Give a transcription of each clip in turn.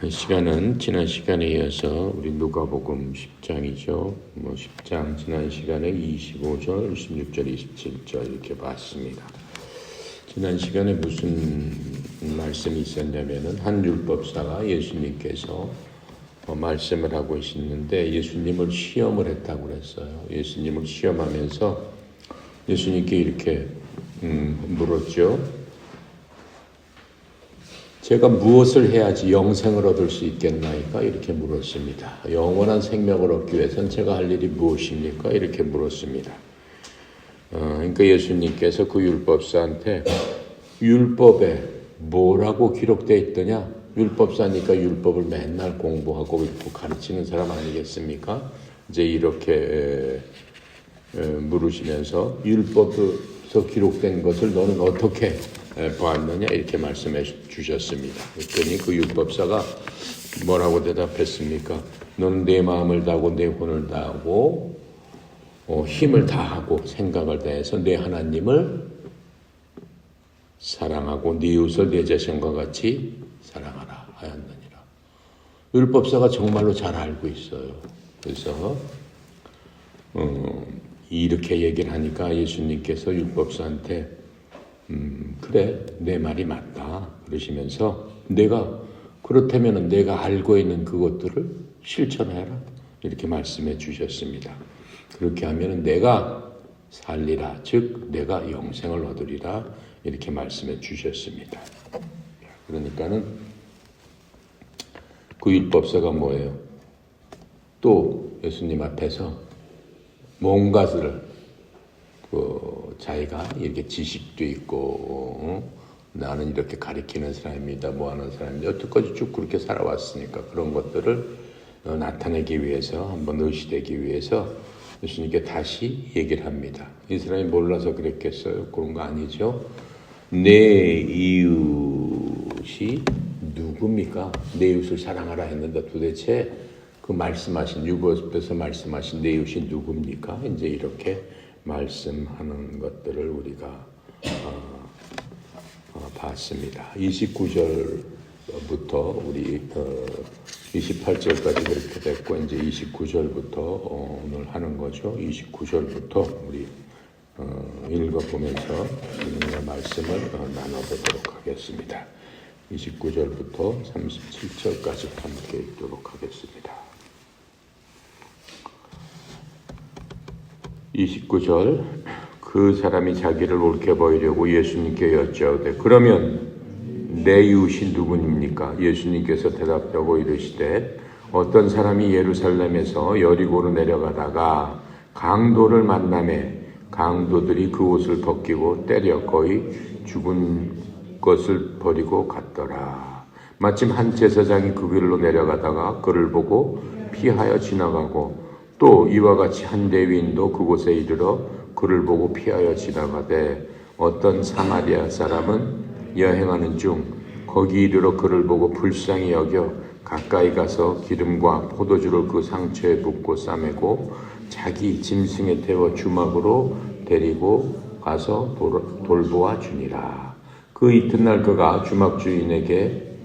시간은 지난 시간에 이어서 우리 누가복음 10장이죠. 10장 지난 시간에 25절, 16절, 27절 이렇게 봤습니다. 지난 시간에 무슨 말씀이 있었냐면은 한 율법사가 예수님께서 말씀을 하고 있었는데 예수님을 시험을 했다고 그랬어요. 예수님을 시험하면서 예수님께 이렇게 물었죠. 제가 무엇을 해야지 영생을 얻을 수 있겠나이까? 이렇게 물었습니다. 영원한 생명을 얻기 위해서는 제가 할 일이 무엇입니까? 이렇게 물었습니다. 그러니까 예수님께서 그 율법사한테 율법에 뭐라고 기록되어 있더냐? 율법사니까 율법을 맨날 공부하고 이렇게 가르치는 사람 아니겠습니까? 이제 이렇게 물으시면서 율법에서 기록된 것을 너는 어떻게 보았느냐 이렇게 말씀해 주셨습니다. 그랬더니 그 율법사가 뭐라고 대답했습니까? 너는 내 마음을 다하고 내 혼을 다하고 힘을 다하고 생각을 다해서 내 하나님을 사랑하고 네 이웃을 내 자신과 같이 사랑하라 하였느니라. 율법사가 정말로 잘 알고 있어요. 그래서 이렇게 얘기를 하니까 예수님께서 율법사한테 그래, 내 말이 맞다. 그러시면서 그렇다면 내가 알고 있는 그것들을 실천해라. 이렇게 말씀해 주셨습니다. 그렇게 하면 내가 살리라. 즉, 내가 영생을 얻으리라. 이렇게 말씀해 주셨습니다. 그러니까는 그 율법사가 뭐예요? 또 예수님 앞에서 뭔가를 자기가 이렇게 지식도 있고 나는 이렇게 가리키는 사람입니다. 뭐 하는 사람입니다. 여태까지 쭉 그렇게 살아왔으니까 그런 것들을 나타내기 위해서 한번 의시되기 위해서 예수님께 다시 얘기를 합니다. 이 사람이 몰라서 그랬겠어요? 그런 거 아니죠. 내 이웃이 누굽니까? 내 이웃을 사랑하라 했는데 도대체 그 말씀하신 율법에서 말씀하신 내 이웃이 누굽니까? 이제 이렇게 말씀하는 것들을 우리가 봤습니다. 29절부터 우리 28절까지 그렇게 됐고 이제 29절부터 오늘 하는 거죠. 29절부터 우리 읽어보면서 주님의 말씀을 나눠보도록 하겠습니다. 29절부터 37절까지 함께 읽도록 하겠습니다. 29절 그 사람이 자기를 옳게 보이려고 예수님께 여짜오되 그러면 내 이웃이 누구입니까? 예수님께서 대답하고 이르시되 어떤 사람이 예루살렘에서 여리고로 내려가다가 강도를 만나매 강도들이 그 옷을 벗기고 때려 거의 죽은 것을 버리고 갔더라. 마침 한 제사장이 그 길로 내려가다가 그를 보고 피하여 지나가고 또 이와 같이 한 레위인도 그곳에 이르러 그를 보고 피하여 지나가되 어떤 사마리아 사람은 여행하는 중 거기 이르러 그를 보고 불쌍히 여겨 가까이 가서 기름과 포도주를 그 상처에 붓고 싸매고 자기 짐승에 태워 주막으로 데리고 가서 돌보아 주니라. 그 이튿날 그가 주막 주인에게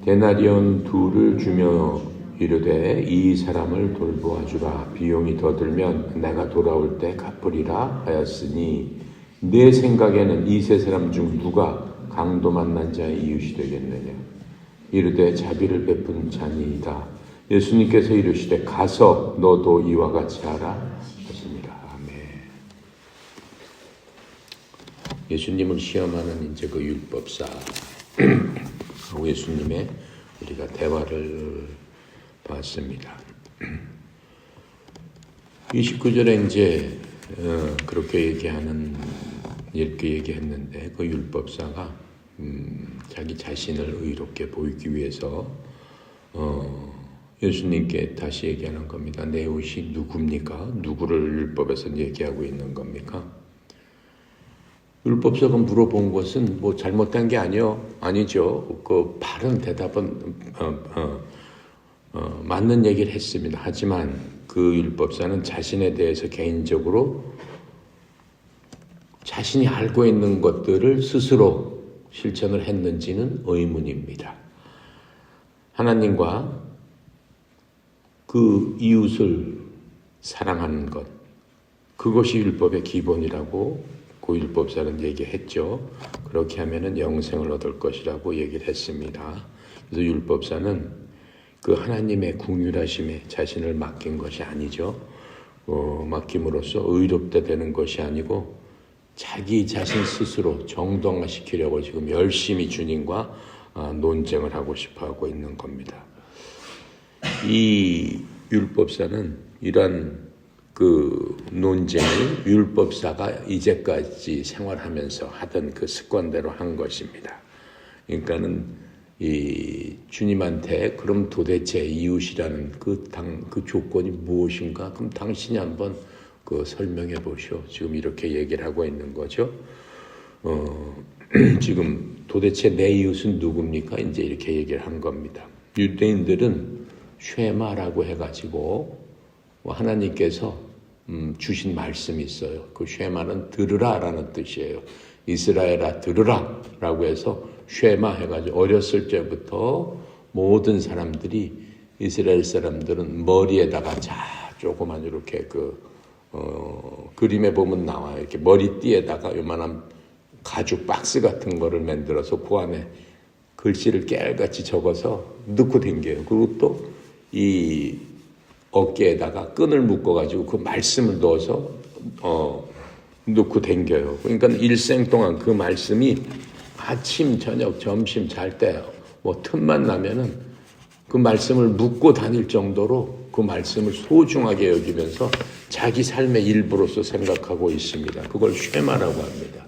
데나리온 2를 주며 이르되 이 사람을 돌보아 주라. 비용이 더 들면 내가 돌아올 때 갚으리라 하였으니 내 생각에는 이 세 사람 중 누가 강도 만난 자의 이웃이 되겠느냐. 이르되 자비를 베푼 자니이다. 예수님께서 이르시되 가서 너도 이와 같이 하라 하시니라. 아멘. 예수님을 시험하는 이제 그 율법사 예수님의 우리가 대화를 봤습니다. 29절에 이제 그렇게 얘기했는데 그 율법사가 자기 자신을 의롭게 보이기 위해서 예수님께 다시 얘기하는 겁니다. 내 이웃이 누굽니까? 누구를 율법에서 얘기하고 있는 겁니까? 율법사가 물어본 것은 뭐 잘못된 게 아니죠. 그 바른 대답은 맞는 얘기를 했습니다. 하지만 그 율법사는 자신에 대해서 개인적으로 자신이 알고 있는 것들을 스스로 실천을 했는지는 의문입니다. 하나님과 그 이웃을 사랑하는 것, 그것이 율법의 기본이라고 그 율법사는 얘기했죠. 그렇게 하면은 영생을 얻을 것이라고 얘기를 했습니다. 그래서 율법사는 그 하나님의 궁휼하심에 자신을 맡긴 것이 아니죠. 맡김으로써 의롭다 되는 것이 아니고 자기 자신 스스로 정당화시키려고 지금 열심히 주님과 논쟁을 하고 싶어 하고 있는 겁니다. 이 율법사는 이런 그 논쟁을 율법사가 이제까지 생활하면서 하던 그 습관대로 한 것입니다. 그러니까는 이 주님한테 그럼 도대체 이웃이라는 그 조건이 무엇인가? 그럼 당신이 한번 그 설명해 보시오. 지금 이렇게 얘기를 하고 있는 거죠. 지금 도대체 내 이웃은 누굽니까? 이제 이렇게 얘기를 한 겁니다. 유대인들은 쉐마라고 해가지고 하나님께서 주신 말씀이 있어요. 그 쉐마는 들으라라는 뜻이에요. 이스라엘아 들으라라고 해서 쉐마 해가지고 어렸을 때부터 모든 사람들이 이스라엘 사람들은 머리에다가 조그만 이렇게 그림에 보면 나와요. 이렇게 머리띠에다가 요만한 가죽 박스 같은 거를 만들어서 그 안에 글씨를 깨알같이 적어서 넣고 댕겨요. 그리고 또 이 어깨에다가 끈을 묶어가지고 그 말씀을 넣어서 넣고 댕겨요. 그러니까 일생 동안 그 말씀이 아침, 저녁, 점심 잘 때 뭐 틈만 나면은 그 말씀을 묻고 다닐 정도로 그 말씀을 소중하게 여기면서 자기 삶의 일부로서 생각하고 있습니다. 그걸 쉐마라고 합니다.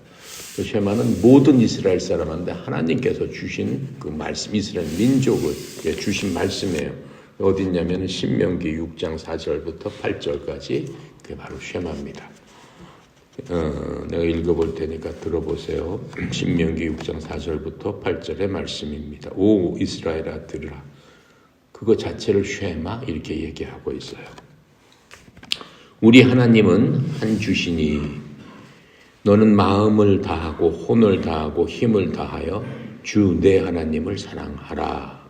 그 쉐마는 모든 이스라엘 사람한테 하나님께서 주신 그 말씀, 이스라엘 민족을 주신 말씀이에요. 어디 있냐면 신명기 6장 4절부터 8절까지 그게 바로 쉐마입니다. 내가 읽어볼 테니까 들어보세요. 신명기 6장 4절부터 8절의 말씀입니다. 오 이스라엘아 들으라. 그거 자체를 쉐마 이렇게 얘기하고 있어요. 우리 하나님은 한 주시니 너는 마음을 다하고 혼을 다하고 힘을 다하여 주 내 하나님을 사랑하라.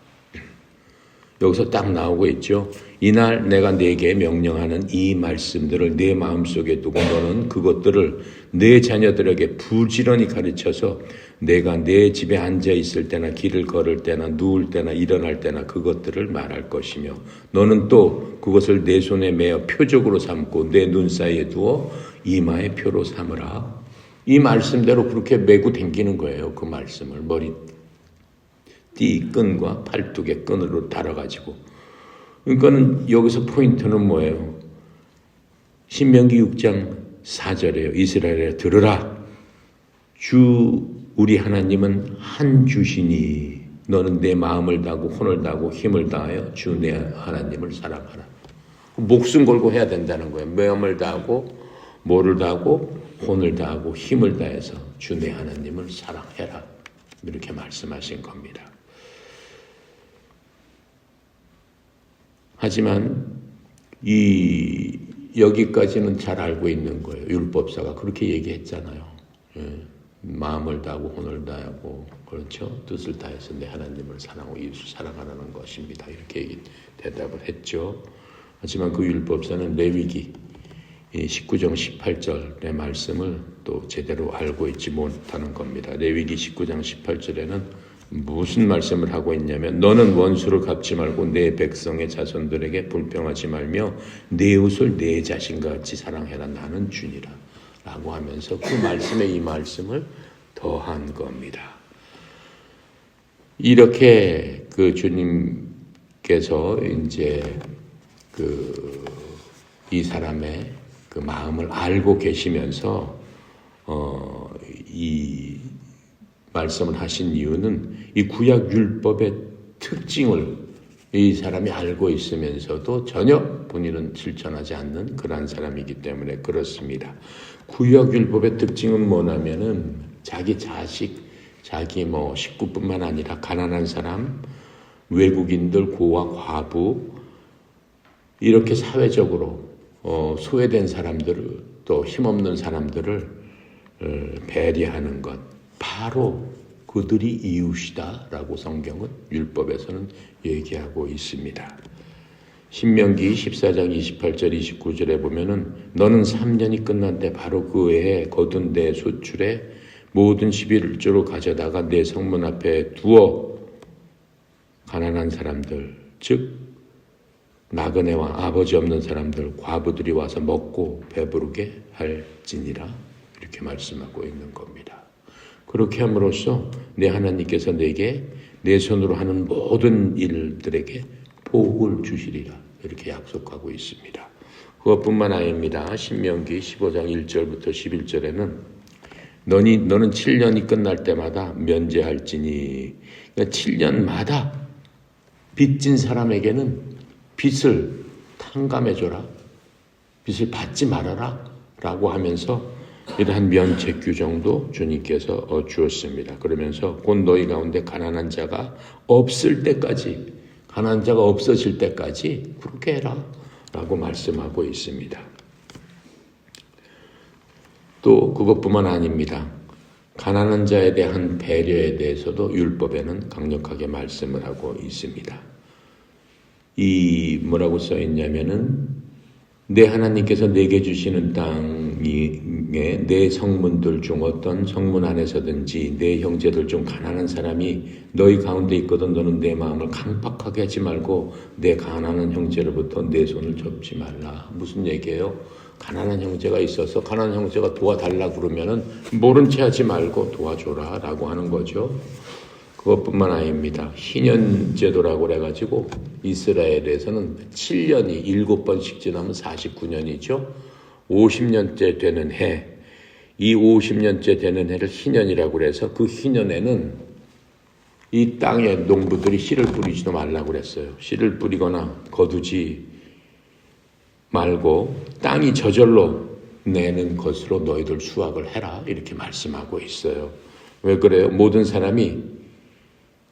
여기서 딱 나오고 있죠. 이날 내가 네게 명령하는 이 말씀들을 네 마음속에 두고 너는 그것들을 네 자녀들에게 부지런히 가르쳐서 내가 내 집에 앉아 있을 때나 길을 걸을 때나 누울 때나 일어날 때나 그것들을 말할 것이며 너는 또 그것을 내 손에 메어 표적으로 삼고 내 눈 사이에 두어 이마에 표로 삼으라. 이 말씀대로 그렇게 메고 댕기는 거예요. 그 말씀을 머리띠 끈과 팔뚝의 끈으로 달아가지고. 그러니까는 여기서 포인트는 뭐예요? 신명기 6장 4절이에요. 이스라엘에 들으라. 주 우리 하나님은 한 주시니 너는 내 마음을 다하고 혼을 다하고 힘을 다하여 주 내 하나님을 사랑하라. 목숨 걸고 해야 된다는 거예요. 마음을 다하고 뭐를 다하고 혼을 다하고 힘을 다해서 주 내 하나님을 사랑해라. 이렇게 말씀하신 겁니다. 하지만 여기까지는 잘 알고 있는 거예요. 율법사가 그렇게 얘기했잖아요. 마음을 다하고 혼을 다하고 그렇죠. 뜻을 다해서 내 하나님을 사랑하고 이웃을 사랑하라는 것입니다. 이렇게 대답을 했죠. 하지만 그 율법사는 레위기 19장 18절의 말씀을 또 제대로 알고 있지 못하는 겁니다. 레위기 19장 18절에는 무슨 말씀을 하고 있냐면 너는 원수를 갚지 말고 내 백성의 자손들에게 불평하지 말며 내 이웃을 내 자신과 같이 사랑해라. 나는 주니라. 라고 하면서 그 말씀에 이 말씀을 더한 겁니다. 이렇게 그 주님께서 이제 이 사람의 그 마음을 알고 계시면서 이 말씀을 하신 이유는 이 구약 율법의 특징을 이 사람이 알고 있으면서도 전혀 본인은 실천하지 않는 그러한 사람이기 때문에 그렇습니다. 구약 율법의 특징은 뭐냐면은 자기 자식, 자기 식구뿐만 아니라 가난한 사람, 외국인들, 고아, 과부 이렇게 사회적으로 소외된 사람들을 또 힘없는 사람들을 배려하는 것 바로 그들이 이웃이다라고 성경은 율법에서는 얘기하고 있습니다. 신명기 14장 28절 29절에 보면은 너는 3년이 끝난 때 바로 그 해에 거둔 내 소출에 모든 11조를 가져다가 내 성문 앞에 두어 가난한 사람들 즉 나그네와 아버지 없는 사람들 과부들이 와서 먹고 배부르게 할지니라 이렇게 말씀하고 있는 겁니다. 그렇게 함으로써 내 하나님께서 내게 내 손으로 하는 모든 일들에게 복을 주시리라 이렇게 약속하고 있습니다. 그것뿐만 아닙니다. 신명기 15장 1절부터 11절에는 너는 7년이 끝날 때마다 면제할지니 그러니까 7년마다 빚진 사람에게는 빚을 탕감해줘라. 빚을 받지 말아라 라고 하면서 이러한 면책 규정도 주님께서 주었습니다. 그러면서 곧 너희 가운데 가난한 자가 없을 때까지 가난한 자가 없어질 때까지 그렇게 해라 라고 말씀하고 있습니다. 또 그것뿐만 아닙니다. 가난한 자에 대한 배려에 대해서도 율법에는 강력하게 말씀을 하고 있습니다. 이 뭐라고 써 있냐면은 내 하나님께서 내게 주시는 땅에 내 성문들 중 어떤 성문 안에서든지 내 형제들 중 가난한 사람이 너희 가운데 있거든 너는 내 마음을 강팍하게 하지 말고 내 가난한 형제로부터 내 손을 접지 말라. 무슨 얘기예요? 가난한 형제가 있어서 가난한 형제가 도와달라 그러면은 모른 채 하지 말고 도와줘라 라고 하는 거죠. 그것뿐만 아닙니다. 희년제도라고 그래가지고 이스라엘에서는 7년이 7번씩 지나면 49년이죠. 50년째 되는 해, 이 50년째 되는 해를 희년이라고 그래서 그 희년에는 이 땅에 농부들이 씨를 뿌리지도 말라고 그랬어요. 씨를 뿌리거나 거두지 말고 땅이 저절로 내는 것으로 너희들 수확을 해라 이렇게 말씀하고 있어요. 왜 그래요? 모든 사람이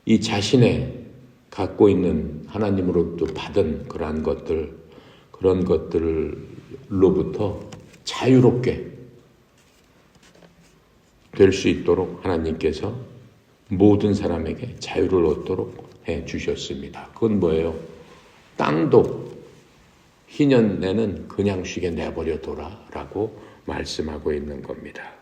이 자신의 갖고 있는 하나님으로부터 받은 그런 것들로부터 자유롭게 될 수 있도록 하나님께서 모든 사람에게 자유를 얻도록 해 주셨습니다. 그건 뭐예요? 땅도 희년에는 그냥 쉬게 내버려둬라 라고 말씀하고 있는 겁니다.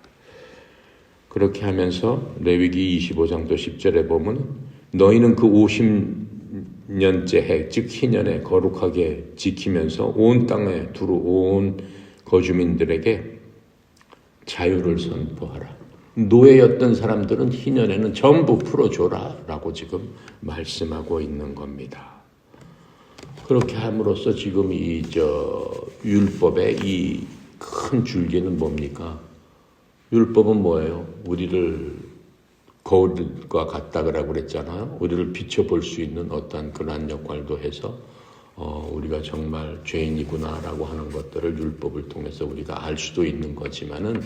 그렇게 하면서 레위기 25장 또 10절에 보면 너희는 그 50년째 해, 즉 희년에 거룩하게 지키면서 온 땅에 들어온 거주민들에게 자유를 선포하라. 노예였던 사람들은 희년에는 전부 풀어줘라 라고 지금 말씀하고 있는 겁니다. 그렇게 함으로써 지금 율법의 이 큰 줄기는 뭡니까? 율법은 뭐예요? 우리를 거울과 같다 그러고 그랬잖아요. 우리를 비춰볼 수 있는 어떤 그러한 역할도 해서 우리가 정말 죄인이구나라고 하는 것들을 율법을 통해서 우리가 알 수도 있는 거지만은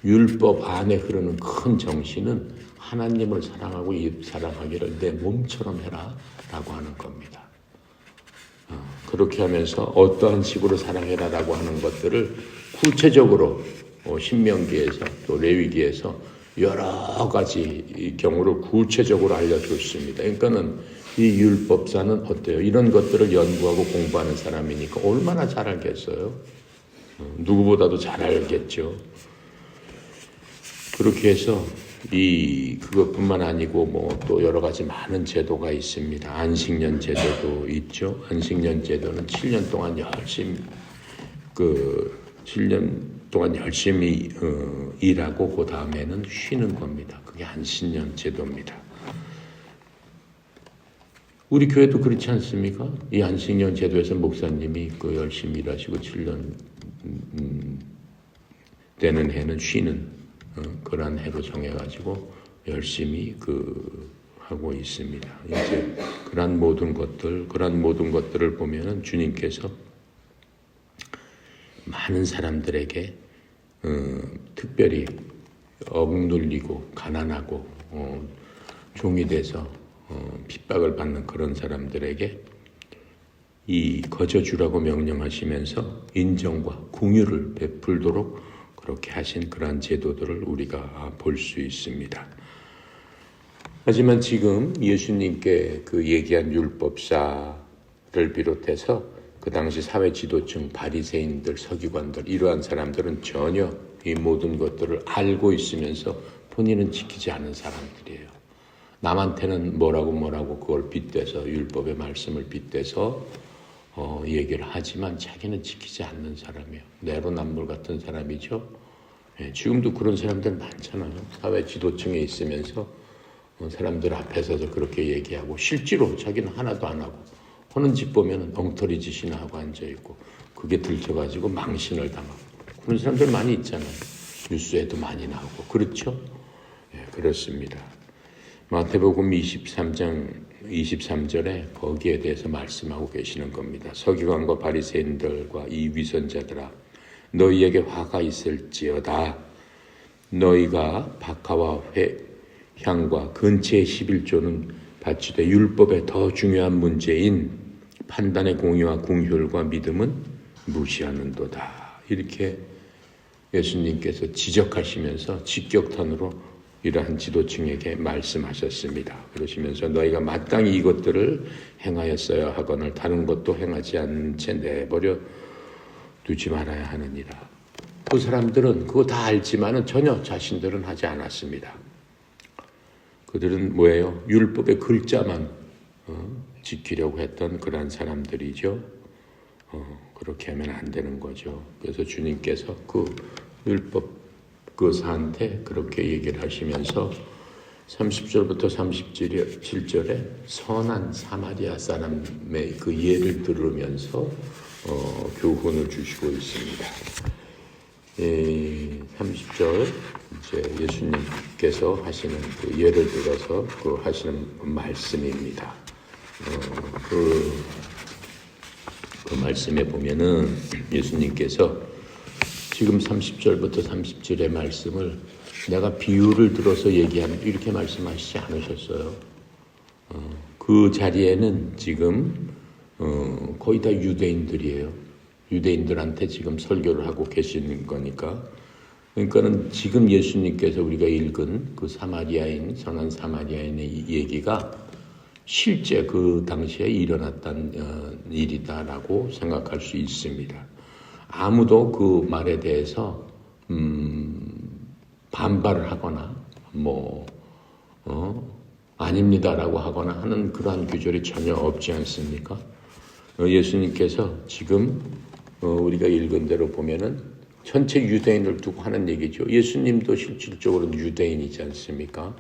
율법 안에 흐르는 큰 정신은 하나님을 사랑하고 이웃 사랑하기를 내 몸처럼 해라라고 하는 겁니다. 그렇게 하면서 어떠한 식으로 사랑해라라고 하는 것들을 구체적으로 신명기에서 또 레위기에서 여러 가지 경우를 구체적으로 알려줬습니다. 그러니까는 이 율법사는 어때요? 이런 것들을 연구하고 공부하는 사람이니까 얼마나 잘 알겠어요? 누구보다도 잘 알겠죠. 그렇게 해서 그것뿐만 아니고 뭐 또 여러 가지 많은 제도가 있습니다. 안식년 제도도 있죠. 안식년 제도는 7년 동안 열심히 일하고 그 다음에는 쉬는 겁니다. 그게 안식년 제도입니다. 우리 교회도 그렇지 않습니까? 이 안식년 제도에서 목사님이 열심히 일하시고 7년 되는 해는 쉬는 그런 해로 정해가지고 열심히 하고 있습니다. 이제 그런 모든 것들을 보면은 주님께서 많은 사람들에게 특별히 억눌리고 가난하고 종이 돼서 핍박을 받는 그런 사람들에게 이 거저주라고 명령하시면서 인정과 긍휼을 베풀도록 그렇게 하신 그러한 제도들을 우리가 볼 수 있습니다. 하지만 지금 예수님께 그 얘기한 율법사를 비롯해서 그 당시 사회 지도층, 바리새인들, 서기관들 이러한 사람들은 전혀 이 모든 것들을 알고 있으면서 본인은 지키지 않은 사람들이에요. 남한테는 뭐라고 그걸 빗대서 율법의 말씀을 빗대서 얘기를 하지만 자기는 지키지 않는 사람이에요. 내로남불 같은 사람이죠. 지금도 그런 사람들 많잖아요. 사회 지도층에 있으면서 사람들 앞에 서서 그렇게 얘기하고 실제로 자기는 하나도 안 하고 하는 짓 보면 엉터리 짓이나 하고 앉아있고 그게 들켜가지고 망신을 당하고 그런 사람들 많이 있잖아요. 뉴스에도 많이 나오고 그렇죠? 그렇습니다. 마태복음 23장 23절에 거기에 대해서 말씀하고 계시는 겁니다. 서기관과 바리새인들과 이 위선자들아 너희에게 화가 있을지어다. 너희가 박하와 향과 근처의 11조는 바치되 율법의 더 중요한 문제인 판단의 공의와 궁휼과 믿음은 무시하는도다. 이렇게 예수님께서 지적하시면서 직격탄으로 이러한 지도층에게 말씀하셨습니다. 그러시면서 너희가 마땅히 이것들을 행하였어야 하거늘 다른 것도 행하지 않은 채 내버려 두지 말아야 하느니라. 그 사람들은 그거 다 알지만은 전혀 자신들은 하지 않았습니다. 그들은 뭐예요? 율법의 글자만 지키려고 했던 그러한 사람들이죠. 그렇게 하면 안 되는 거죠. 그래서 주님께서 그 율법 그사한테 그렇게 얘기를 하시면서 30절부터 37절에 선한 사마리아 사람의 그 예를 들으면서 교훈을 주시고 있습니다. 30절 이제 예수님께서 하시는 그 예를 들어서 그 하시는 말씀입니다. 그 말씀에 보면은 예수님께서 지금 30절부터 37절의 말씀을 내가 비유를 들어서 얘기하면 이렇게 말씀하시지 않으셨어요. 그 자리에는 지금 거의 다 유대인들이에요. 유대인들한테 지금 설교를 하고 계시는 거니까. 그러니까는 지금 예수님께서 우리가 읽은 그 사마리아인, 선한 사마리아인의 얘기가 실제 그 당시에 일어났던 일이다라고 생각할 수 있습니다. 아무도 그 말에 대해서 반발을 하거나 아닙니다라고 하거나 하는 그러한 규절이 전혀 없지 않습니까? 예수님께서 지금 우리가 읽은 대로 보면은 전체 유대인을 두고 하는 얘기죠. 예수님도 실질적으로는 유대인이지 않습니까?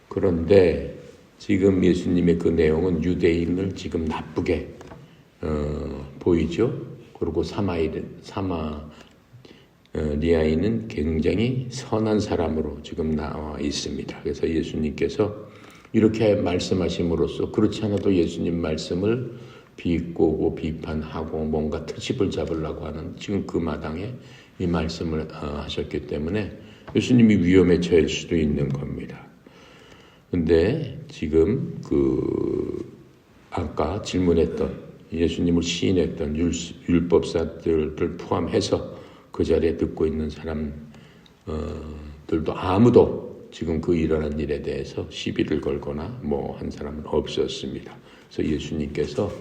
그런데 지금 예수님의 그 내용은 유대인을 지금 나쁘게 보이죠. 그리고 사마리아인은 굉장히 선한 사람으로 지금 나와 있습니다. 그래서 예수님께서 이렇게 말씀하심으로써 그렇지 않아도 예수님 말씀을 비꼬고 비판하고 뭔가 트집을 잡으려고 하는 지금 그 마당에 이 말씀을 하셨기 때문에 예수님이 위험에 처할 수도 있는 겁니다. 근데 지금 아까 질문했던 예수님을 시인했던 율법사들을 포함해서 그 자리에 듣고 있는 사람들도 아무도 지금 그 일어난 일에 대해서 시비를 걸거나 한 사람은 없었습니다. 그래서 예수님께서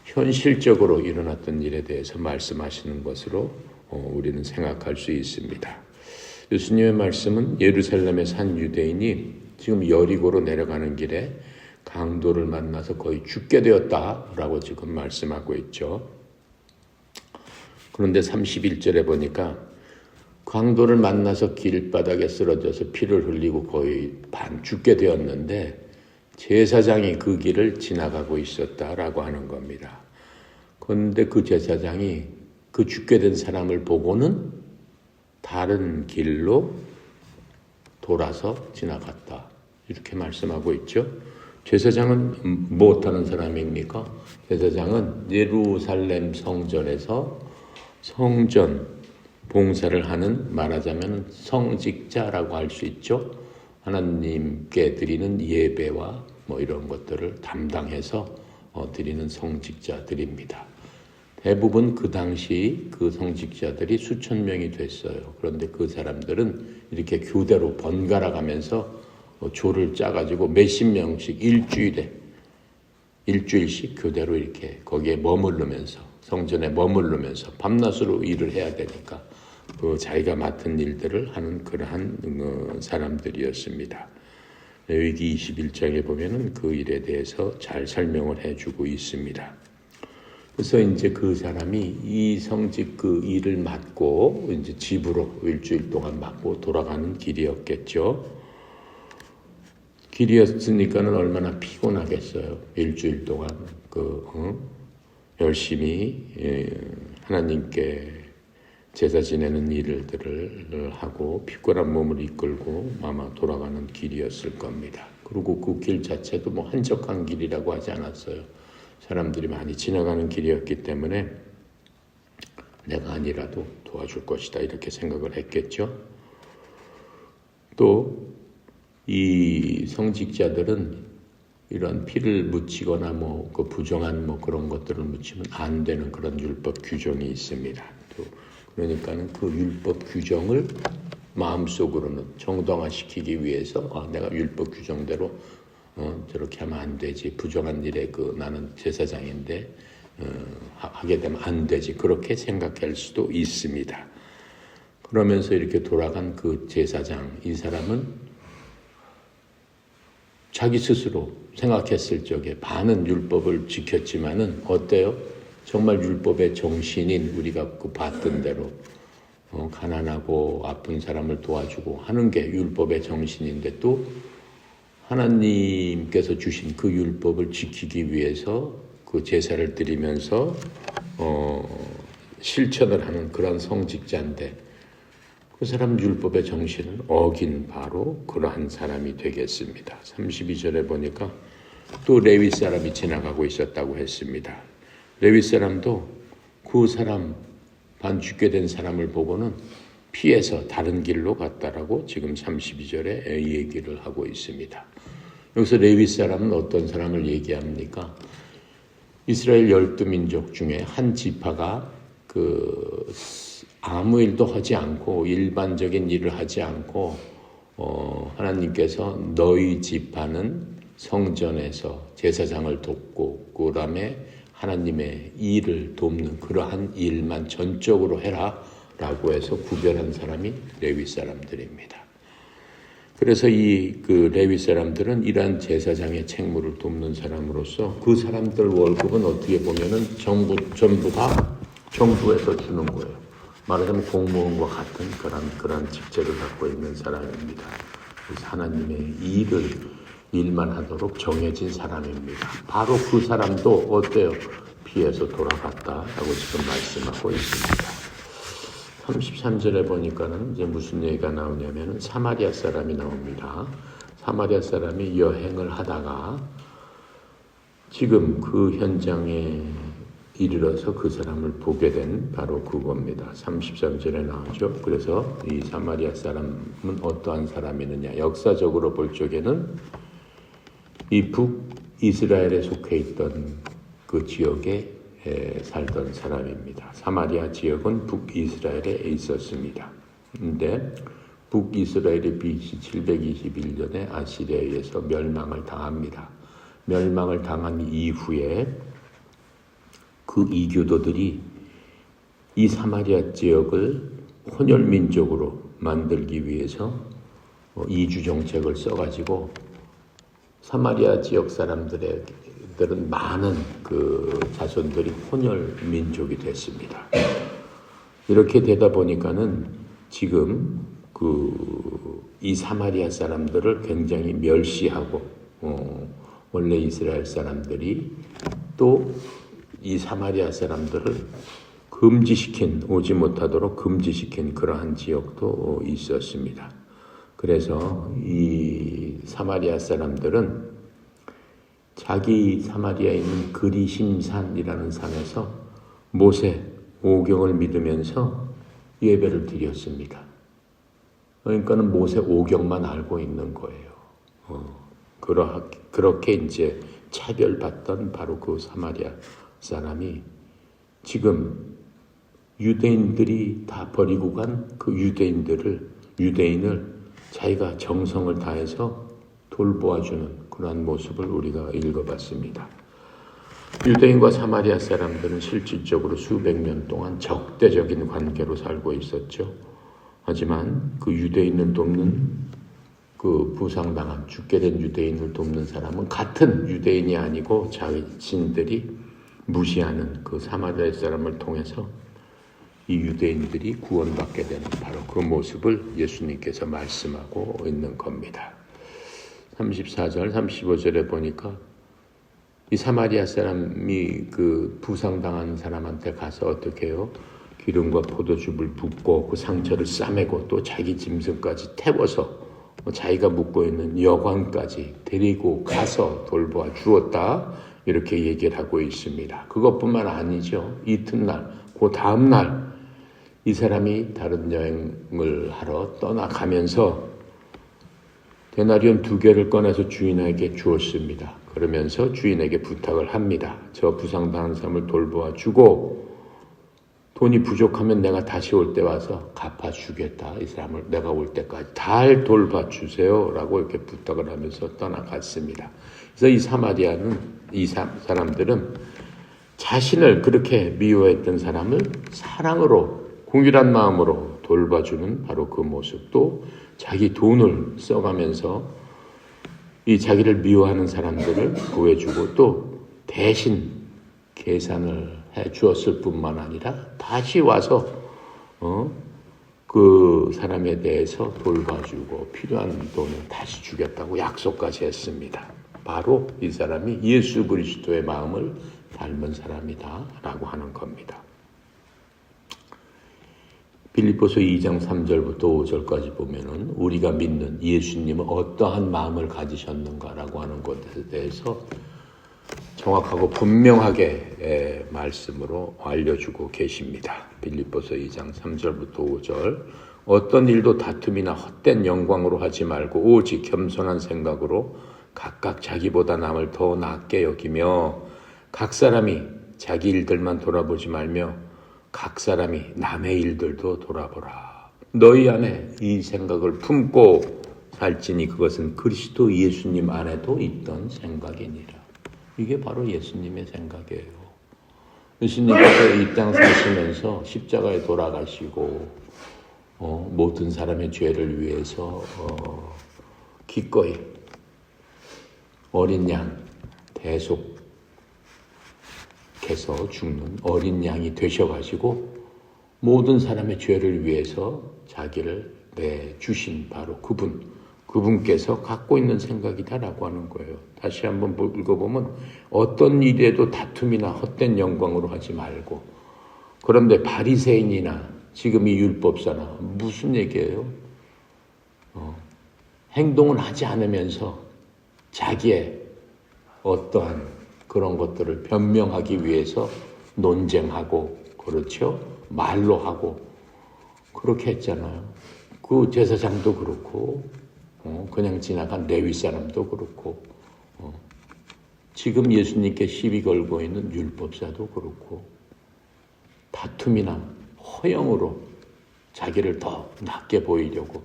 현실적으로 일어났던 일에 대해서 말씀하시는 것으로 우리는 생각할 수 있습니다. 예수님의 말씀은 예루살렘에 산 유대인이 지금 여리고로 내려가는 길에 강도를 만나서 거의 죽게 되었다라고 지금 말씀하고 있죠. 그런데 31절에 보니까 강도를 만나서 길바닥에 쓰러져서 피를 흘리고 거의 죽게 되었는데 제사장이 그 길을 지나가고 있었다라고 하는 겁니다. 그런데 그 제사장이 그 죽게 된 사람을 보고는 다른 길로 돌아서 지나갔다. 이렇게 말씀하고 있죠. 제사장은 무엇하는 사람입니까? 제사장은 예루살렘 성전에서 성전 봉사를 하는 말하자면 성직자라고 할 수 있죠. 하나님께 드리는 예배와 이런 것들을 담당해서 드리는 성직자들입니다. 대부분 그 당시 그 성직자들이 수천 명이 됐어요. 그런데 그 사람들은 이렇게 교대로 번갈아 가면서 조를 짜가지고 몇십 명씩 일주일씩 교대로 이렇게 거기에 머무르면서 성전에 머무르면서 밤낮으로 일을 해야 되니까 그 자기가 맡은 일들을 하는 그러한 사람들이었습니다. 레위기 21장에 보면은 그 일에 대해서 잘 설명을 해주고 있습니다. 그래서 이제 그 사람이 이 성직 그 일을 맡고 이제 집으로 일주일 동안 맡고 돌아가는 길이었겠죠. 길이었으니까는 얼마나 피곤하겠어요. 일주일 동안 열심히 하나님께 제사 지내는 일들을 하고 피곤한 몸을 이끌고 아마 돌아가는 길이었을 겁니다. 그리고 그 길 자체도 뭐 한적한 길이라고 하지 않았어요. 사람들이 많이 지나가는 길이었기 때문에 내가 아니라도 도와줄 것이다 이렇게 생각을 했겠죠. 또 이 성직자들은 이런 피를 묻히거나 그 부정한 그런 것들을 묻히면 안 되는 그런 율법 규정이 있습니다. 또 그러니까는 그 율법 규정을 마음속으로는 정당화시키기 위해서 내가 율법 규정대로 저렇게 하면 안 되지. 부정한 일에 나는 제사장인데 하게 되면 안 되지. 그렇게 생각할 수도 있습니다. 그러면서 이렇게 돌아간 그 제사장, 이 사람은 자기 스스로 생각했을 적에 반은 율법을 지켰지만은 어때요? 정말 율법의 정신인 우리가 봤던 대로 가난하고 아픈 사람을 도와주고 하는 게 율법의 정신인데 또 하나님께서 주신 그 율법을 지키기 위해서 그 제사를 드리면서 실천을 하는 그런 성직자인데 그 사람 율법의 정신을 어긴 바로 그러한 사람이 되겠습니다. 32절에 보니까 또 레위 사람이 지나가고 있었다고 했습니다. 레위 사람도 그 사람 반 죽게 된 사람을 보고는 피해서 다른 길로 갔다라고 지금 32절에 얘기를 하고 있습니다. 여기서 레위 사람은 어떤 사람을 얘기합니까? 이스라엘 12민족 중에 한 지파가 아무 일도 하지 않고 일반적인 일을 하지 않고 하나님께서 너희 지파는 성전에서 제사장을 돕고 그 다음에 하나님의 일을 돕는 그러한 일만 전적으로 해라 라고 해서 구별한 사람이 레위 사람들입니다. 그래서 그 레위 사람들은 이러한 제사장의 책무를 돕는 사람으로서 그 사람들 월급은 어떻게 보면은 전부 다 정부에서 주는 거예요. 말하자면 공무원과 같은 그런 직책을 갖고 있는 사람입니다. 그래서 하나님의 일만 하도록 정해진 사람입니다. 바로 그 사람도 어때요? 피해서 돌아갔다라고 지금 말씀하고 있습니다. 33절에 보니까는 이제 무슨 얘기가 나오냐면은 사마리아 사람이 나옵니다. 사마리아 사람이 여행을 하다가 지금 그 현장에 이르러서 그 사람을 보게 된 바로 그겁니다. 33절에 나오죠. 그래서 이 사마리아 사람은 어떠한 사람이느냐. 역사적으로 볼 적에는 이 북이스라엘에 속해 있던 그 지역에 살던 사람입니다. 사마리아 지역은 북이스라엘에 있었습니다. 그런데 북이스라엘이 BC 721년에 아시리아에 의해서 멸망을 당합니다. 멸망을 당한 이후에 그 이교도들이 이 사마리아 지역을 혼혈민족으로 만들기 위해서 이주 정책을 써가지고 사마리아 지역 사람들은 많은 그 자손들이 혼혈민족이 됐습니다. 이렇게 되다 보니까는 지금 이 사마리아 사람들을 굉장히 멸시하고 원래 이스라엘 사람들이 또 이 사마리아 사람들을 오지 못하도록 금지시킨 그러한 지역도 있었습니다. 그래서 이 사마리아 사람들은 자기 사마리아에 있는 그리심산이라는 산에서 모세 오경을 믿으면서 예배를 드렸습니다. 그러니까는 모세 오경만 알고 있는 거예요. 그렇게 이제 차별받던 바로 그 사마리아 사람이 지금 유대인들이 다 버리고 간 그 유대인을 자기가 정성을 다해서 돌보아주는 그러한 모습을 우리가 읽어봤습니다. 유대인과 사마리아 사람들은 실질적으로 수백 년 동안 적대적인 관계로 살고 있었죠. 하지만 그 유대인을 돕는 그 부상당한 죽게 된 유대인을 돕는 사람은 같은 유대인이 아니고 자신들이 무시하는 그 사마리아 사람을 통해서 이 유대인들이 구원받게 되는 바로 그 모습을 예수님께서 말씀하고 있는 겁니다. 34절, 35절에 보니까 이 사마리아 사람이 그 부상당한 사람한테 가서 어떻게 해요? 기름과 포도즙을 붓고 그 상처를 싸매고 또 자기 짐승까지 태워서 자기가 묵고 있는 여관까지 데리고 가서 돌보아 주었다. 이렇게 얘기를 하고 있습니다. 그것뿐만 아니죠. 이튿날, 그 다음날 이 사람이 다른 여행을 하러 떠나가면서 데나리온 2개를 꺼내서 주인에게 주었습니다. 그러면서 주인에게 부탁을 합니다. 저 부상당한 사람을 돌보아 주고 돈이 부족하면 내가 다시 올 때 와서 갚아주겠다. 이 사람을 내가 올 때까지 잘 돌봐주세요. 라고 이렇게 부탁을 하면서 떠나갔습니다. 그래서 이 사람들은 자신을 그렇게 미워했던 사람을 사랑으로 공일한 마음으로 돌봐주는 바로 그 모습도 자기 돈을 써가면서 이 자기를 미워하는 사람들을 구해주고 또 대신 계산을 해 주었을 뿐만 아니라 다시 와서 그 사람에 대해서 돌봐주고 필요한 돈을 다시 주겠다고 약속까지 했습니다. 바로 이 사람이 예수 그리스도의 마음을 닮은 사람이다 라고 하는 겁니다. 빌립보서 2장 3절부터 5절까지 보면은 우리가 믿는 예수님은 어떠한 마음을 가지셨는가라고 하는 것에 대해서 정확하고 분명하게 말씀으로 알려주고 계십니다. 빌립보서 2장 3절부터 5절 어떤 일도 다툼이나 헛된 영광으로 하지 말고 오직 겸손한 생각으로 각각 자기보다 남을 더 낫게 여기며 각 사람이 자기 일들만 돌아보지 말며 각 사람이 남의 일들도 돌아보라. 너희 안에 이 생각을 품고 살지니 그것은 그리스도 예수님 안에도 있던 생각이니라. 이게 바로 예수님의 생각이에요. 예수님께서 이 땅 사시면서 십자가에 돌아가시고 모든 사람의 죄를 위해서 기꺼이 어린 양 대속해서 죽는 어린 양이 되셔가지고 모든 사람의 죄를 위해서 자기를 내주신 바로 그분께서 갖고 있는 생각이다라고 하는 거예요. 다시 한번 읽어보면 어떤 일에도 다툼이나 헛된 영광으로 하지 말고 그런데 바리새인이나 지금 이 율법사나 무슨 얘기예요? 행동은 하지 않으면서 자기의 어떠한 그런 것들을 변명하기 위해서 논쟁하고 그렇죠? 말로 하고 그렇게 했잖아요. 그 제사장도 그렇고 그냥 지나간 레위 사람도 그렇고 지금 예수님께 시비 걸고 있는 율법사도 그렇고 다툼이나 허영으로 자기를 더 낫게 보이려고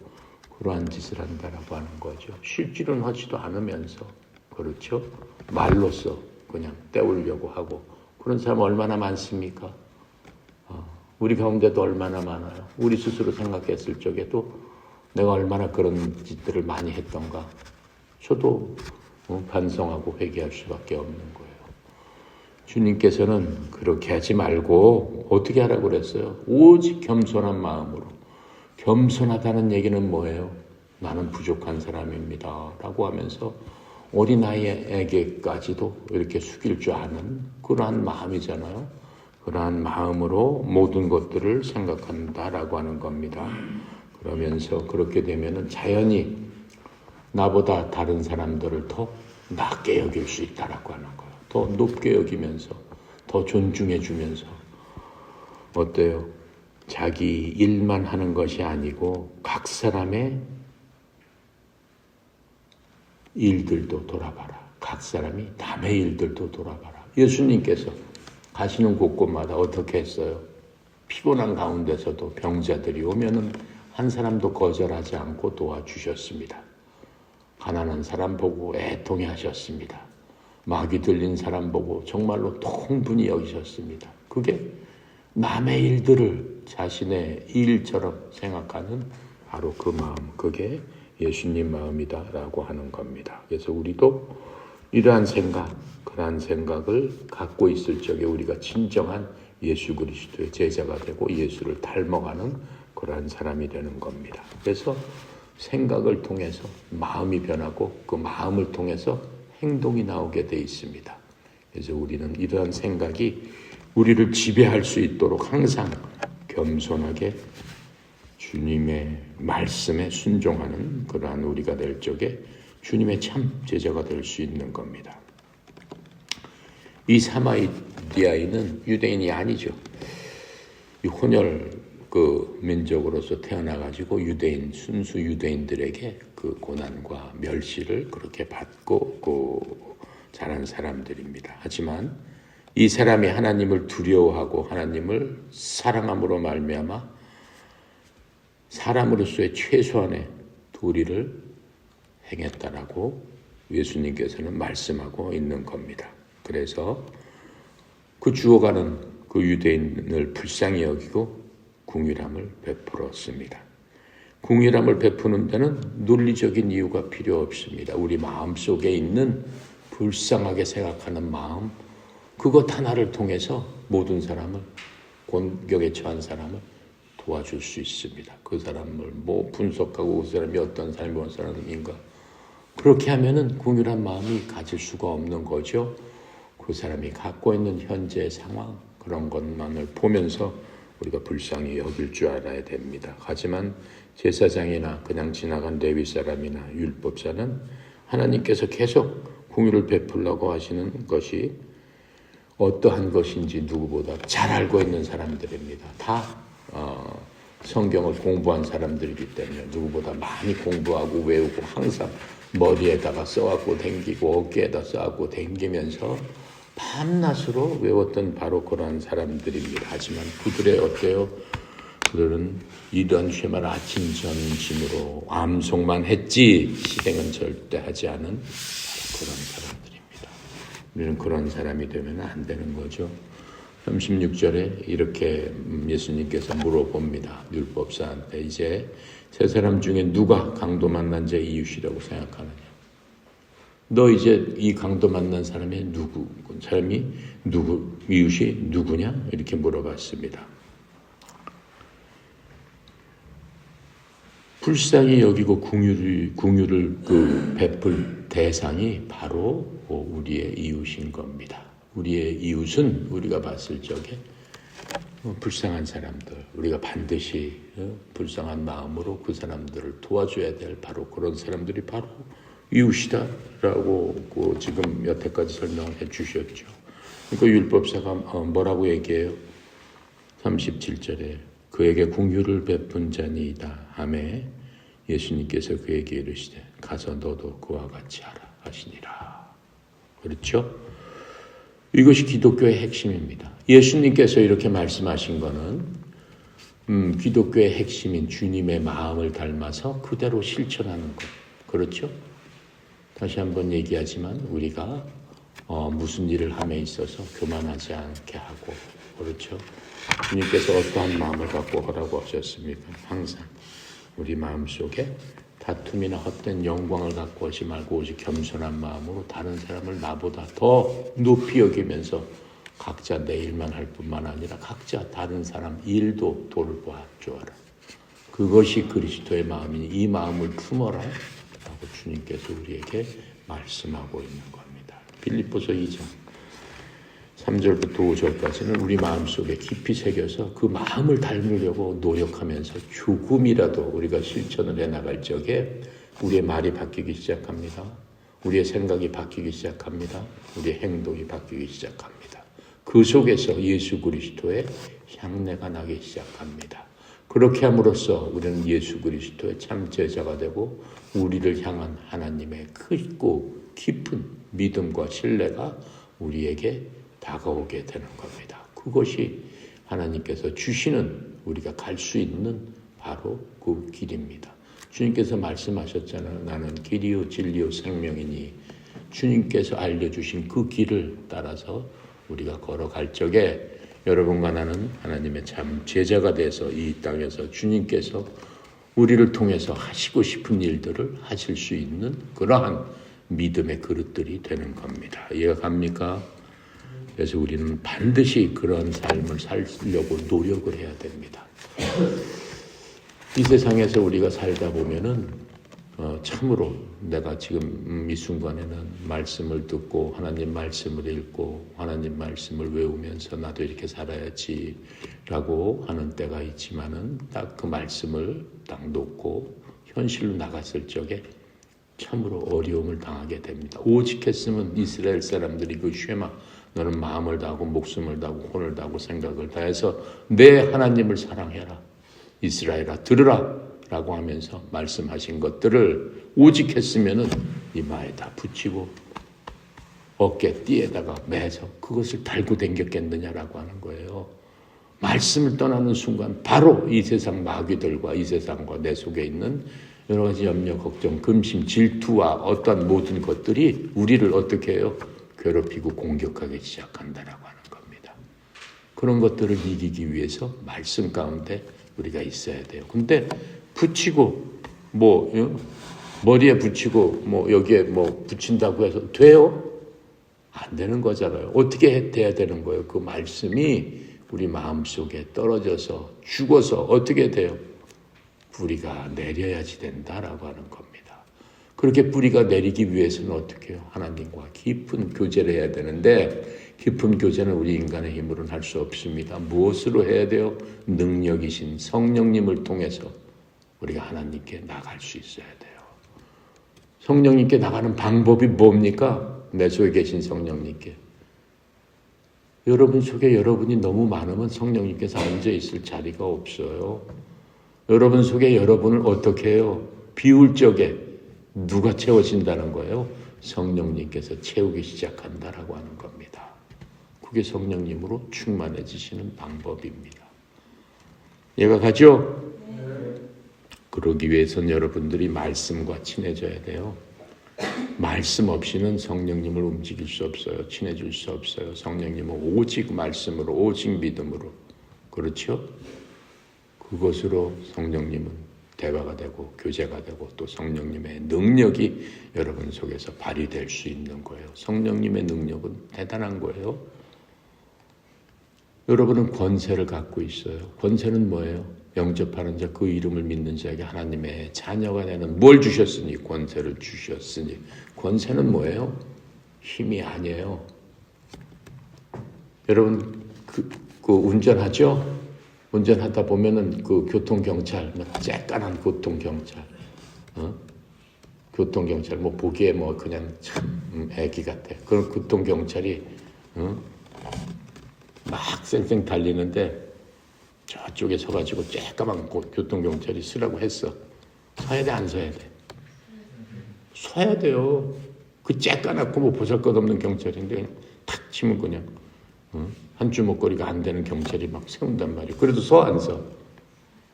그러한 짓을 한다라고 하는 거죠. 실질은 하지도 않으면서 그렇죠. 말로써 그냥 때우려고 하고 그런 사람 얼마나 많습니까? 우리 가운데도 얼마나 많아요. 우리 스스로 생각했을 적에도 내가 얼마나 그런 짓들을 많이 했던가. 저도 반성하고 회개할 수밖에 없는 거예요. 주님께서는 그렇게 하지 말고 어떻게 하라고 그랬어요? 오직 겸손한 마음으로. 겸손하다는 얘기는 뭐예요? 나는 부족한 사람입니다. 라고 하면서 어린아이에게까지도 이렇게 숙일 줄 아는 그러한 마음이잖아요. 그러한 마음으로 모든 것들을 생각한다라고 하는 겁니다. 그러면서 그렇게 되면은 자연히 나보다 다른 사람들을 더 낮게 여길 수 있다라고 하는 거예요. 더 높게 여기면서 더 존중해 주면서 어때요? 자기 일만 하는 것이 아니고 각 사람의 일들도 돌아봐라. 각 사람이 남의 일들도 돌아봐라. 예수님께서 가시는 곳곳마다 어떻게 했어요? 피곤한 가운데서도 병자들이 오면은 한 사람도 거절하지 않고 도와주셨습니다. 가난한 사람 보고 애통해 하셨습니다. 마귀 들린 사람 보고 정말로 통분히 여기셨습니다. 그게 남의 일들을 자신의 일처럼 생각하는 바로 그 마음, 그게 예수님 마음이다라고 하는 겁니다. 그래서 우리도 이러한 생각, 그러한 생각을 갖고 있을 적에 우리가 진정한 예수 그리스도의 제자가 되고 예수를 닮아가는 그러한 사람이 되는 겁니다. 그래서 생각을 통해서 마음이 변하고 그 마음을 통해서 행동이 나오게 돼 있습니다. 그래서 우리는 이러한 생각이 우리를 지배할 수 있도록 항상 겸손하게 주님의 말씀에 순종하는 그러한 우리가 될 적에 주님의 참 제자가 될 수 있는 겁니다. 이 사마리아인은 유대인이 아니죠. 이 혼혈 그 민족으로서 태어나가지고 유대인, 순수 유대인들에게 그 고난과 멸시를 그렇게 받고 자란 사람들입니다. 하지만 이 사람이 하나님을 두려워하고 하나님을 사랑함으로 말미암아 사람으로서의 최소한의 도리를 행했다라고 예수님께서는 말씀하고 있는 겁니다. 그래서 그 죽어가는 그 유대인을 불쌍히 여기고 긍휼함을 베풀었습니다. 긍휼함을 베푸는 데는 논리적인 이유가 필요 없습니다. 우리 마음속에 있는 불쌍하게 생각하는 마음, 그것 하나를 통해서 모든 사람을, 곤격에 처한 사람을 도와줄 수 있습니다. 그 사람을 분석하고 그 사람이 어떤 삶이 온 사람인가, 그렇게 하면은 긍휼한 마음이 가질 수가 없는 거죠. 그 사람이 갖고 있는 현재 상황, 그런 것만을 보면서 우리가 불쌍히 여길 줄 알아야 됩니다. 하지만 제사장이나 그냥 지나간 레위 사람이나 율법사는 하나님께서 계속 긍휼을 베풀려고 하시는 것이 어떠한 것인지 누구보다 잘 알고 있는 사람들입니다. 다 성경을 공부한 사람들이기 때문에 누구보다 많이 공부하고 외우고 항상 머리에다가 써갖고 댕기고 어깨에다 써갖고 댕기면서 밤낮으로 외웠던 바로 그러한 사람들입니다. 하지만 그들의 어때요? 그들은 이런 쉐말 아침 점심으로 암송만 했지 실행은 절대 하지 않은 바로 그런 사람들입니다. 우리는 그런 사람이 되면 안 되는 거죠. 36절에 이렇게 예수님께서 물어봅니다. 율법사한테 이제 세 사람 중에 누가 강도 만난 자의 이웃이라고 생각하느냐? 너 이제 이 강도 만난 사람이 이웃이 누구냐? 이렇게 물어봤습니다. 불쌍히 여기고 긍휼을 베풀 대상이 바로 우리의 이웃인 겁니다. 우리의 이웃은 우리가 봤을 적에 불쌍한 사람들, 우리가 반드시 불쌍한 마음으로 그 사람들을 도와줘야 될 바로 그런 사람들이 바로 이웃이다라고 지금 여태까지 설명을 해 주셨죠. 그러니까 율법사가 뭐라고 얘기해요? 37절에 그에게 긍휼을 베푼 자니이다 하매 예수님께서 그에게 이르시되 가서 너도 그와 같이 하라 하시니라. 그렇죠? 이것이 기독교의 핵심입니다. 예수님께서 이렇게 말씀하신 거는 기독교의 핵심인 주님의 마음을 닮아서 그대로 실천하는 것. 그렇죠? 다시 한번 얘기하지만 우리가 무슨 일을 함에 있어서 교만하지 않게 하고, 그렇죠? 주님께서 어떠한 마음을 갖고 하라고 하셨습니까? 항상 우리 마음속에 다툼이나 헛된 영광을 갖고 하지 말고 오직 겸손한 마음으로 다른 사람을 나보다 더 높이 여기면서 각자 내 일만 할 뿐만 아니라 각자 다른 사람 일도 돌봐 주어라. 그것이 그리스도의 마음이니 이 마음을 품어라 라고 주님께서 우리에게 말씀하고 있는 겁니다. 빌립보서 2장 3절부터 5절까지는 우리 마음속에 깊이 새겨서 그 마음을 닮으려고 노력하면서 조금이라도 우리가 실천을 해나갈 적에 우리의 말이 바뀌기 시작합니다. 우리의 생각이 바뀌기 시작합니다. 우리의 행동이 바뀌기 시작합니다. 그 속에서 예수 그리스도의 향내가 나기 시작합니다. 그렇게 함으로써 우리는 예수 그리스도의 참 제자가 되고 우리를 향한 하나님의 크고 깊은 믿음과 신뢰가 우리에게 다가오게 되는 겁니다. 그것이 하나님께서 주시는 우리가 갈 수 있는 바로 그 길입니다. 주님께서 말씀하셨잖아요. 나는 길이요 진리요 생명이니 주님께서 알려주신 그 길을 따라서 우리가 걸어갈 적에 여러분과 나는 하나님의 참 제자가 돼서 이 땅에서 주님께서 우리를 통해서 하시고 싶은 일들을 하실 수 있는 그러한 믿음의 그릇들이 되는 겁니다. 이해가 갑니까? 그래서 우리는 반드시 그런 삶을 살려고 노력을 해야 됩니다. 이 세상에서 우리가 살다 보면은 참으로 내가 지금 이 순간에는 말씀을 듣고 하나님 말씀을 읽고 하나님 말씀을 외우면서 나도 이렇게 살아야지 라고 하는 때가 있지만은 딱 그 말씀을 딱 놓고 현실로 나갔을 적에 참으로 어려움을 당하게 됩니다. 오직 했으면 이스라엘 사람들이 그 쉐마 너는 마음을 다하고 목숨을 다하고 혼을 다하고 생각을 다해서 내 하나님을 사랑해라. 이스라엘아 들으라 라고 하면서 말씀하신 것들을 오직 했으면은 이마에다 붙이고 어깨띠에다가 매서 그것을 달고 댕겼겠느냐라고 하는 거예요. 말씀을 떠나는 순간 바로 이 세상 마귀들과 이 세상과 내 속에 있는 여러 가지 염려, 걱정, 근심, 질투와 어떤 모든 것들이 우리를 어떻게 해요? 괴롭히고 공격하기 시작한다라고 하는 겁니다. 그런 것들을 이기기 위해서 말씀 가운데 우리가 있어야 돼요. 근데 붙이고 머리에 붙이고 여기에 붙인다고 해서 돼요? 안 되는 거잖아요. 어떻게 돼야 되는 거예요? 그 말씀이 우리 마음속에 떨어져서 죽어서 어떻게 돼요? 뿌리가 내려야지 된다라고 하는 겁니다. 그렇게 뿌리가 내리기 위해서는 어떻게 해요? 하나님과 깊은 교제를 해야 되는데 깊은 교제는 우리 인간의 힘으로는 할 수 없습니다. 무엇으로 해야 돼요? 능력이신 성령님을 통해서 우리가 하나님께 나갈 수 있어야 돼요. 성령님께 나가는 방법이 뭡니까? 내 속에 계신 성령님께. 여러분 속에 여러분이 너무 많으면 성령님께서 앉아있을 자리가 없어요. 여러분 속에 여러분을 어떻게 해요? 비울 적에 누가 채워진다는 거예요? 성령님께서 채우기 시작한다라고 하는 겁니다. 그게 성령님으로 충만해지시는 방법입니다. 이해가 가죠? 그러기 위해서는 여러분들이 말씀과 친해져야 돼요. 말씀 없이는 성령님을 움직일 수 없어요. 친해질 수 없어요. 성령님은 오직 말씀으로, 오직 믿음으로. 그렇죠? 그것으로 성령님은 대화가 되고 교제가 되고 또 성령님의 능력이 여러분 속에서 발휘될 수 있는 거예요. 성령님의 능력은 대단한 거예요. 여러분은 권세를 갖고 있어요. 권세는 뭐예요? 영접하는 자, 그 이름을 믿는 자에게 하나님의 자녀가 되는 뭘 주셨으니? 권세를 주셨으니. 권세는 뭐예요? 힘이 아니에요. 여러분 그 운전하죠? 운전하다 보면은 그 교통경찰, 쬐깐한 교통경찰, 교통경찰, 보기에 그냥 참 애기 같아. 그런 교통경찰이, 막 쌩쌩 달리는데 저쪽에 서가지고 쬐까만 교통경찰이 쓰라고 했어. 서야 돼, 안 서야 돼? 서야 돼요. 그 쬐까맣고 보잘것없는 경찰인데 그냥 탁 치면 그냥, 한 주먹거리가 안 되는 경찰이 막 세운단 말이에요. 그래도 서 안 서?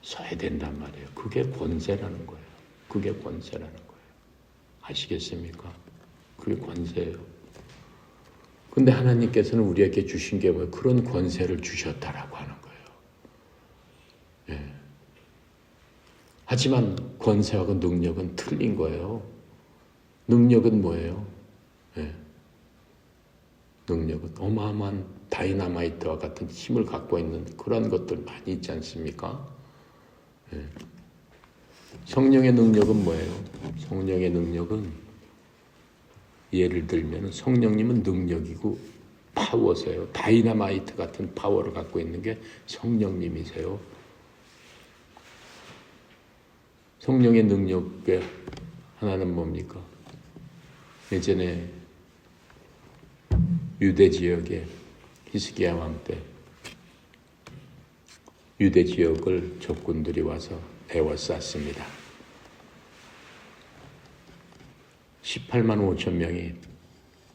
서야 된단 말이에요. 그게 권세라는 거예요. 그게 권세라는 거예요. 아시겠습니까? 그게 권세예요. 근데 하나님께서는 우리에게 주신 게 뭐예요? 그런 권세를 주셨다라고 하는 거예요. 예. 하지만 권세하고 능력은 틀린 거예요. 능력은 뭐예요? 예. 능력은 어마어마한 다이나마이트와 같은 힘을 갖고 있는 그런 것들 많이 있지 않습니까? 예. 성령의 능력은 뭐예요? 성령의 능력은 예를 들면 성령님은 능력이고 파워세요. 다이나마이트 같은 파워를 갖고 있는 게 성령님이세요. 성령의 능력의 하나는 뭡니까? 예전에 유대 지역에 히스기야 왕 때 유대 지역을 적군들이 와서 에워쌌습니다. 18만 5천 명이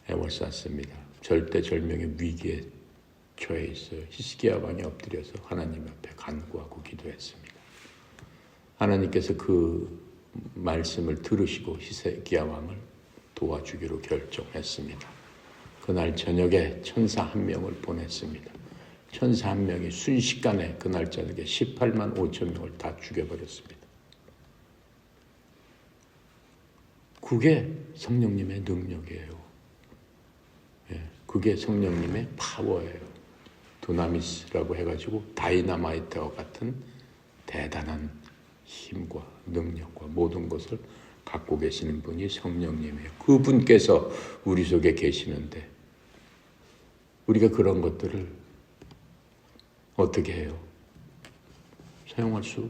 에워쌌습니다. 절대절명의 위기에 처해 있어요. 히스기야 왕이 엎드려서 하나님 앞에 간구하고 기도했습니다. 하나님께서 그 말씀을 들으시고 히스기야 왕을 도와주기로 결정했습니다. 그날 저녁에 천사 한 명을 보냈습니다. 천사 한 명이 순식간에 그날 저녁에 18만 5천 명을 다 죽여버렸습니다. 그게 성령님의 능력이에요. 그게 성령님의 파워예요. 두나미스라고 해가지고 다이너마이트와 같은 대단한 힘과 능력과 모든 것을 갖고 계시는 분이 성령님이에요. 그분께서 우리 속에 계시는데 우리가 그런 것들을 어떻게 해요? 사용할 수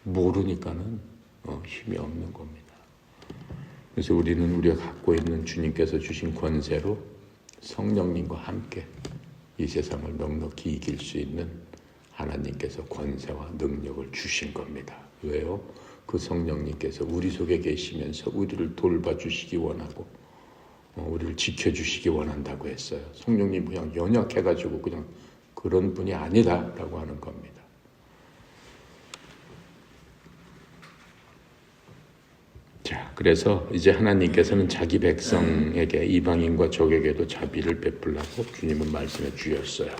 모르니까는 힘이 없는 겁니다. 그래서 우리는 우리가 갖고 있는 주님께서 주신 권세로 성령님과 함께 이 세상을 넉넉히 이길 수 있는 하나님께서 권세와 능력을 주신 겁니다. 왜요? 그 성령님께서 우리 속에 계시면서 우리를 돌봐주시기 원하고 우리를 지켜주시기 원한다고 했어요. 성령님 그냥 연약해가지고 그냥 그런 분이 아니다라고 하는 겁니다. 자, 그래서 이제 하나님께서는 자기 백성에게 이방인과 적에게도 자비를 베풀라고 주님은 말씀해 주셨어요.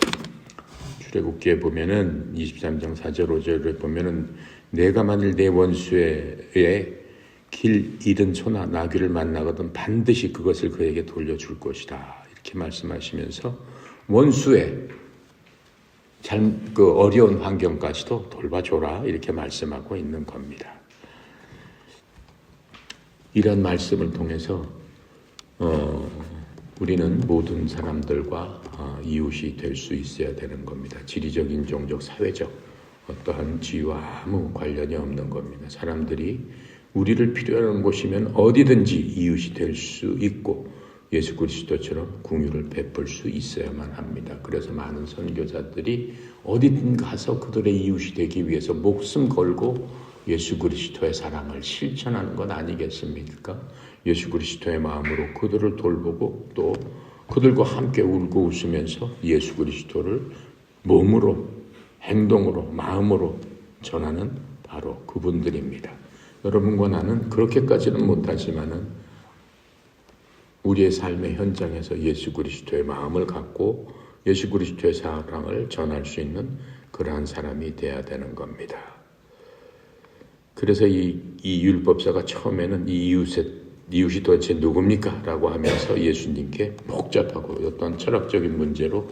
출애굽기에 보면은 23장 4절 5절에 보면은 내가 만일 내 원수의 길 잃은 소나 나귀를 만나거든 반드시 그것을 그에게 돌려줄 것이다. 이렇게 말씀하시면서 원수의 그 어려운 환경까지도 돌봐줘라 이렇게 말씀하고 있는 겁니다. 이런 말씀을 통해서 우리는 모든 사람들과 이웃이 될 수 있어야 되는 겁니다. 지리적, 인종적, 사회적 어떠한 지위와 아무 관련이 없는 겁니다. 사람들이 우리를 필요로 곳이면 어디든지 이웃이 될 수 있고 예수 그리스도처럼 긍휼을 베풀 수 있어야만 합니다. 그래서 많은 선교사들이 어디든 가서 그들의 이웃이 되기 위해서 목숨 걸고 예수 그리스도의 사랑을 실천하는 것 아니겠습니까? 예수 그리스도의 마음으로 그들을 돌보고 또 그들과 함께 울고 웃으면서 예수 그리스도를 몸으로, 행동으로, 마음으로 전하는 바로 그분들입니다. 여러분과 나는 그렇게까지는 못하지만은 우리의 삶의 현장에서 예수 그리스도의 마음을 갖고 예수 그리스도의 사랑을 전할 수 있는 그러한 사람이 돼야 되는 겁니다. 그래서 이 율법사가 처음에는 이웃이 도대체 누굽니까? 라고 하면서 예수님께 복잡하고 어떤 철학적인 문제로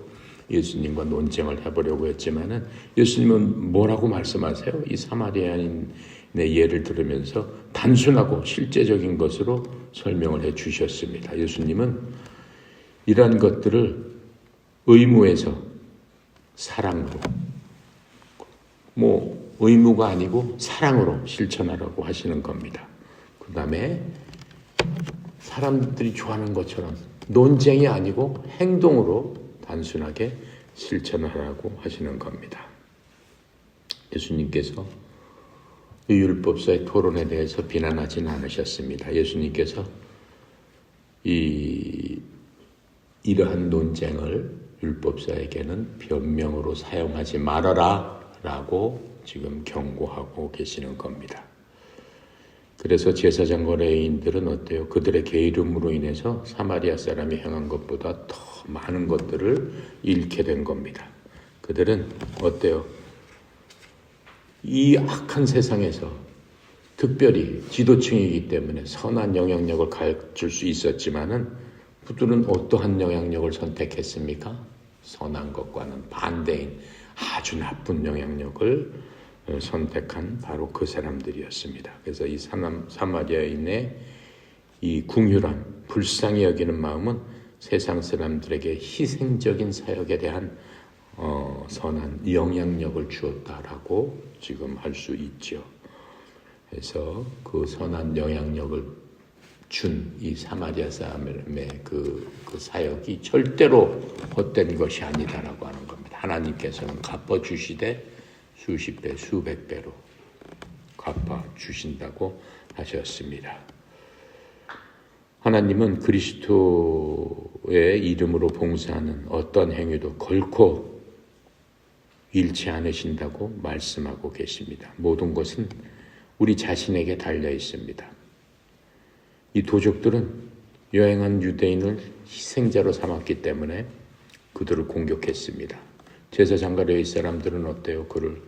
예수님과 논쟁을 해보려고 했지만은 예수님은 뭐라고 말씀하세요? 이 사마리아인의 예를 들으면서 단순하고 실제적인 것으로 설명을 해 주셨습니다. 예수님은 이러한 것들을 의무에서 사랑으로 의무가 아니고 사랑으로 실천하라고 하시는 겁니다. 그 다음에 사람들이 좋아하는 것처럼 논쟁이 아니고 행동으로 단순하게 실천하라고 하시는 겁니다. 예수님께서 이 율법사의 토론에 대해서 비난하지는 않으셨습니다. 예수님께서 이러한 논쟁을 율법사에게는 변명으로 사용하지 말아라 라고 지금 경고하고 계시는 겁니다. 그래서 제사장 거래인들은 어때요? 그들의 게으름으로 인해서 사마리아 사람이 행한 것보다 더 많은 것들을 잃게 된 겁니다. 그들은 어때요? 이 악한 세상에서 특별히 지도층이기 때문에 선한 영향력을 가질 수 있었지만은 그들은 어떠한 영향력을 선택했습니까? 선한 것과는 반대인 아주 나쁜 영향력을 선택한 바로 그 사람들이었습니다. 그래서 이 사마리아인의 이 긍휼한 불쌍히 여기는 마음은 세상 사람들에게 희생적인 사역에 대한 선한 영향력을 주었다라고 지금 할 수 있죠. 그래서 그 선한 영향력을 준 이 사마리아 사람의 그 사역이 절대로 헛된 것이 아니다라고 하는 겁니다. 하나님께서는 갚아주시되 수십 배, 수백 배로 갚아주신다고 하셨습니다. 하나님은 그리스도의 이름으로 봉사하는 어떤 행위도 결코 잃지 않으신다고 말씀하고 계십니다. 모든 것은 우리 자신에게 달려 있습니다. 이 도적들은 여행한 유대인을 희생자로 삼았기 때문에 그들을 공격했습니다. 제사장과 사람들은 어때요? 그를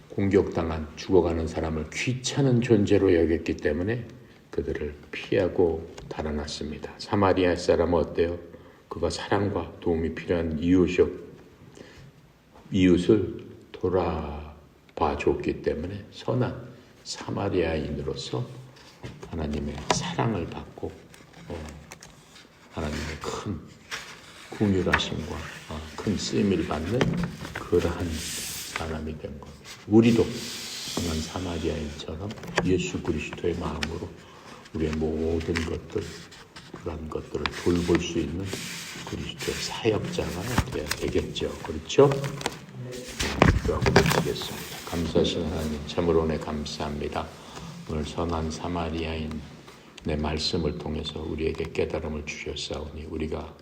공격당한 죽어가는 사람을 귀찮은 존재로 여겼기 때문에 그들을 피하고 달아났습니다. 사마리아 사람은 어때요? 그가 사랑과 도움이 필요한 이웃을 돌아봐 줬기 때문에 선한 사마리아인으로서 하나님의 사랑을 받고 하나님의 큰 긍휼하심과 큰 쓰임을 받는 그러한 사람이 된 겁니다. 우리도 선한 사마리아인처럼 예수 그리스도의 마음으로 우리의 모든 것들, 그런 것들을 돌볼 수 있는 그리스도의 사역자가 되어야 되겠죠. 그렇죠? 기도하고 마치겠습니다. 감사하신 하나님, 참으로 은혜 감사합니다. 오늘 선한 사마리아인 내 말씀을 통해서 우리에게 깨달음을 주셨사오니 우리가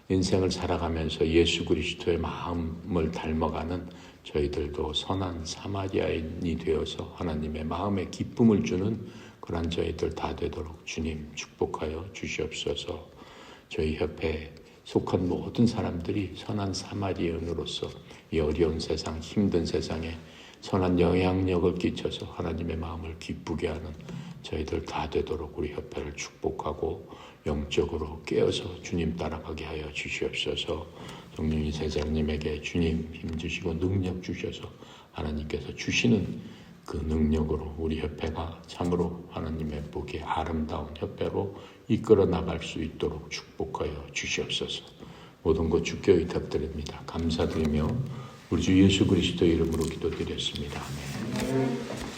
인생을 살아가면서 예수 그리스도의 마음을 닮아가는 저희들도 선한 사마리아인이 되어서 하나님의 마음에 기쁨을 주는 그런 저희들 다 되도록 주님 축복하여 주시옵소서. 저희 협회에 속한 모든 사람들이 선한 사마리아인으로서 이 어려운 세상, 힘든 세상에 선한 영향력을 끼쳐서 하나님의 마음을 기쁘게 하는 저희들 다 되도록 우리 협회를 축복하고 영적으로 깨어서 주님 따라가게 하여 주시옵소서. 성령님 제자님에게 주님 힘주시고 능력 주셔서 하나님께서 주시는 그 능력으로 우리 협회가 참으로 하나님의 보기에 아름다운 협회로 이끌어 나갈 수 있도록 축복하여 주시옵소서. 모든 것 주께 의탁드립니다. 감사드리며 우리 주 예수 그리스도 이름으로 기도드렸습니다. 아멘.